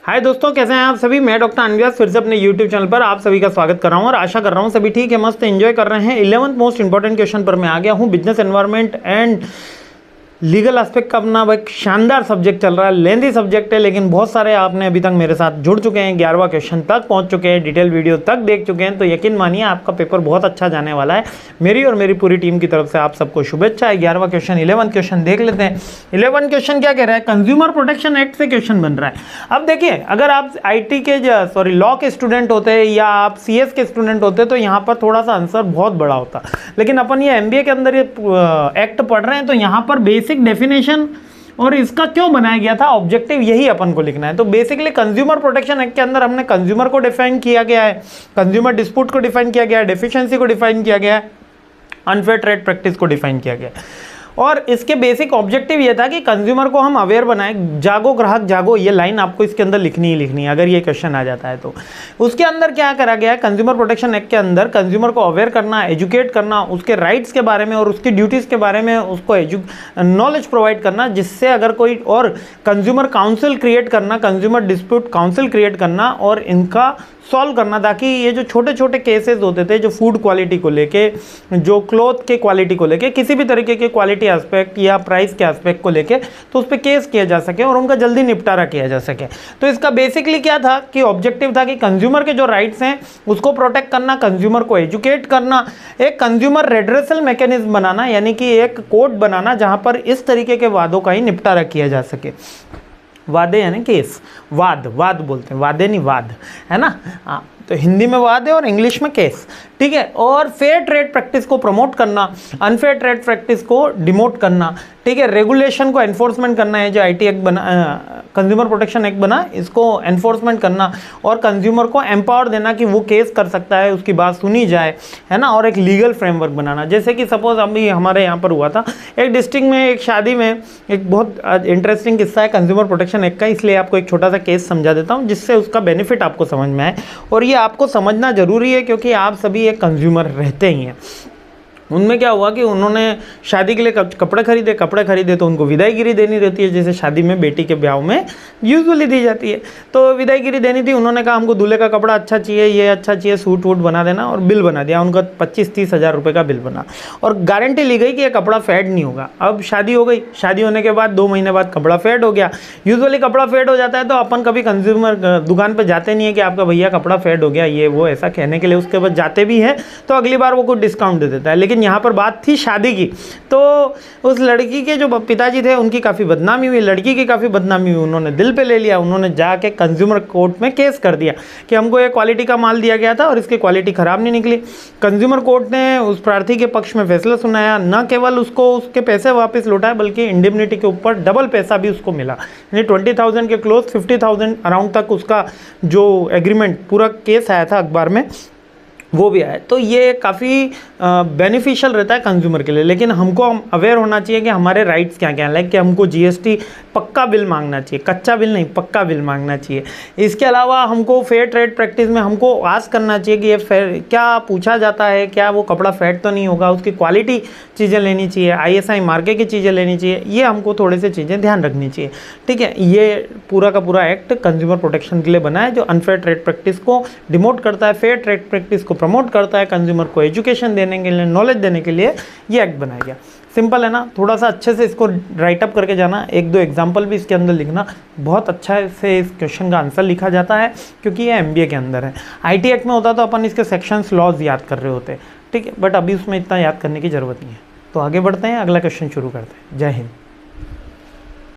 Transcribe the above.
हाय दोस्तों, कैसे हैं आप सभी। मैं डॉक्टर अनव्यास फिर से अपने YouTube चैनल पर आप सभी का स्वागत कर रहा हूं और आशा कर रहा हूं सभी ठीक है, मस्त एंजॉय कर रहे हैं। 11th मोस्ट इंपॉर्टेंट क्वेश्चन पर मैं आ गया हूं। Business environment and legal aspect का अपना एक शानदार सब्जेक्ट चल रहा है। लेंथी सब्जेक्ट है लेकिन बहुत सारे आपने अभी तक मेरे साथ जुड़ चुके हैं, 11वां क्वेश्चन तक पहुंच चुके हैं, डिटेल वीडियो तक देख चुके हैं, तो यकीन मानिए आपका पेपर बहुत अच्छा जाने वाला है। मेरी और मेरी पूरी टीम की तरफ से आप सबको शुभेच्छा है। 11वां क्वेश्चन 11th क्वेश्चन देख लेते हैं। 11th क्वेश्चन क्या कह रहा है, कंज्यूमर प्रोटेक्शन एक्ट से क्वेश्चन बन रहा है। अब देखिए, अगर आप IT के लॉ के स्टूडेंट होते या आप CS के स्टूडेंट होते तो यहाँ पर थोड़ा सा आंसर बहुत बड़ा होता, लेकिन अपन ये MBA के अंदर ये एक्ट पढ़ रहे हैं तो यहाँ पर बेसिक डेफिनेशन और इसका क्यों बनाया गया था, ऑब्जेक्टिव यही अपन को लिखना है। तो बेसिकली कंज्यूमर प्रोटेक्शन एक्ट के अंदर हमने कंज्यूमर को डिफाइन किया गया है, कंज्यूमर डिस्प्यूट को डिफाइन किया गया है, डेफिशिएंसी को डिफाइन किया गया है, अनफेयर ट्रेड प्रैक्टिस को डिफाइन किया गया है। और इसके बेसिक ऑब्जेक्टिव ये था कि कंज्यूमर को हम अवेयर बनाएं। जागो ग्राहक जागो, ये लाइन आपको इसके अंदर लिखनी ही लिखनी है अगर ये क्वेश्चन आ जाता है तो। उसके अंदर क्या करा गया है, कंज्यूमर प्रोटेक्शन एक्ट के अंदर कंज्यूमर को अवेयर करना, एजुकेट करना, उसके राइट्स के बारे में और उसकी ड्यूटीज़ के बारे में उसको नॉलेज प्रोवाइड करना, जिससे अगर कोई और कंज्यूमर काउंसिल क्रिएट करना, कंज्यूमर डिस्प्यूट काउंसिल क्रिएट करना और इनका सॉल्व करना, ताकि ये जो छोटे छोटे केसेस होते थे जो फूड क्वालिटी को लेके, जो क्लॉथ के क्वालिटी को लेके, किसी भी तरीके के क्वालिटी एस्पेक्ट या प्राइस के एस्पेक्ट को लेके, तो उस पर केस किया जा सके और उनका जल्दी निपटारा किया जा सके। तो इसका बेसिकली क्या था कि ऑब्जेक्टिव था कि कंज्यूमर के जो राइट्स हैं उसको प्रोटेक्ट करना, कंज्यूमर को एजुकेट करना, एक कंज्यूमर रेड्रेसल मैकेनिज्म बनाना, यानी कि एक कोड बनाना जहां पर इस तरीके के वादों का ही निपटारा किया जा सके। वादे यानी केस, वाद बोलते हैं, वादे नहीं वाद, है ना। हाँ, तो हिंदी में वाद है और इंग्लिश में केस, ठीक है। और फेयर ट्रेड प्रैक्टिस को प्रमोट करना, अनफेयर ट्रेड प्रैक्टिस को डिमोट करना, ठीक है। रेगुलेशन को एनफोर्समेंट करना है, जो IT एक्ट बना, कंज्यूमर प्रोटेक्शन एक्ट बना, इसको एनफोर्समेंट करना और कंज्यूमर को एम्पावर देना कि वो केस कर सकता है, उसकी बात सुनी जाए, है ना। और एक लीगल फ्रेमवर्क बनाना, जैसे कि सपोज अभी हमारे यहाँ पर हुआ था एक डिस्ट्रिक्ट में, एक शादी में, एक बहुत इंटरेस्टिंग किस्सा है कंज्यूमर प्रोटेक्शन एक्ट का, इसलिए आपको एक छोटा सा केस समझा देता हूँ जिससे उसका बेनिफिट आपको समझ में आए। और ये आपको समझना जरूरी है क्योंकि आप सभी एक कंज्यूमर रहते ही हैं। उनमें क्या हुआ कि उन्होंने शादी के लिए कपड़े खरीदे तो उनको विदाईगिरी देनी रहती है, जैसे शादी में बेटी के ब्याह में यूजुअली दी जाती है। तो विदाईगिरी देनी थी, उन्होंने कहा हमको दूल्हे का कपड़ा अच्छा चाहिए, ये अच्छा चाहिए, सूट वूट बना देना, और बिल बना दिया उनका 25-30 हज़ार रुपये का बिल बना, और गारंटी ली गई कि ये कपड़ा फेड नहीं होगा। अब शादी हो गई, शादी होने के बाद 2 महीने बाद कपड़ा फेड हो गया। यूजुअली कपड़ा फेड हो जाता है तो अपन कभी कंज्यूमर दुकान पर जाते नहीं है कि आपका भैया कपड़ा फेड हो गया ये वो ऐसा कहने के लिए, उसके बाद जाते भी हैं तो अगली बार वो कुछ डिस्काउंट दे देता है। लेकिन यहाँ पर बात थी शादी की, तो उस लड़की के जो पिताजी थे उनकी काफ़ी बदनामी हुई, लड़की की काफ़ी बदनामी हुई। उन्होंने दिल पे ले लिया, उन्होंने जाके कंज्यूमर कोर्ट में केस कर दिया कि हमको ये क्वालिटी का माल दिया गया था और इसकी क्वालिटी ख़राब नहीं निकली। कंज्यूमर कोर्ट ने उस प्रार्थी के पक्ष में फैसला सुनाया, न केवल उसको उसके पैसे वापस लौटाए बल्कि इंडेमनिटी के ऊपर डबल पैसा भी उसको मिला, यानी 20,000 के क्लोज 50,000 अराउंड तक उसका जो एग्रीमेंट पूरा केस आया था अखबार में वो भी आया। तो ये काफ़ी बेनिफिशियल रहता है कंज्यूमर के लिए। लेकिन हमको अवेयर होना चाहिए कि हमारे राइट्स क्या क्या हैं, लाइक कि हमको GST पक्का बिल मांगना चाहिए, कच्चा बिल नहीं, पक्का बिल मांगना चाहिए। इसके अलावा हमको फेयर ट्रेड प्रैक्टिस में हमको आस्क करना चाहिए कि ये फेयर क्या पूछा जाता है, क्या वो कपड़ा फेड तो नहीं होगा, उसकी क्वालिटी चीज़ें लेनी चाहिए, ISI मार्के की चीज़ें लेनी चाहिए, ये हमको थोड़े से चीज़ें ध्यान रखनी चाहिए, ठीक है। ये पूरा का पूरा एक्ट कंज्यूमर प्रोटेक्शन के लिए बना है, जो अनफेयर ट्रेड प्रैक्टिस को डिमोट करता है, फेयर ट्रेड प्रैक्टिस को प्रमोट करता है, कंज्यूमर को एजुकेशन देने के लिए, नॉलेज देने के लिए ये एक्ट बनाया गया। सिंपल है ना, थोड़ा सा अच्छे से इसको राइट अप करके जाना, 1-2 एग्जांपल भी इसके अंदर लिखना, बहुत अच्छा से इस क्वेश्चन का आंसर लिखा जाता है क्योंकि ये MBA के अंदर है। IT एक्ट में होता तो अपन इसके सेक्शंस लॉज याद कर रहे होते, ठीक है, बट अभी उसमें इतना याद करने की ज़रूरत नहीं है। तो आगे बढ़ते हैं, अगला क्वेश्चन शुरू करते हैं। जय हिंद।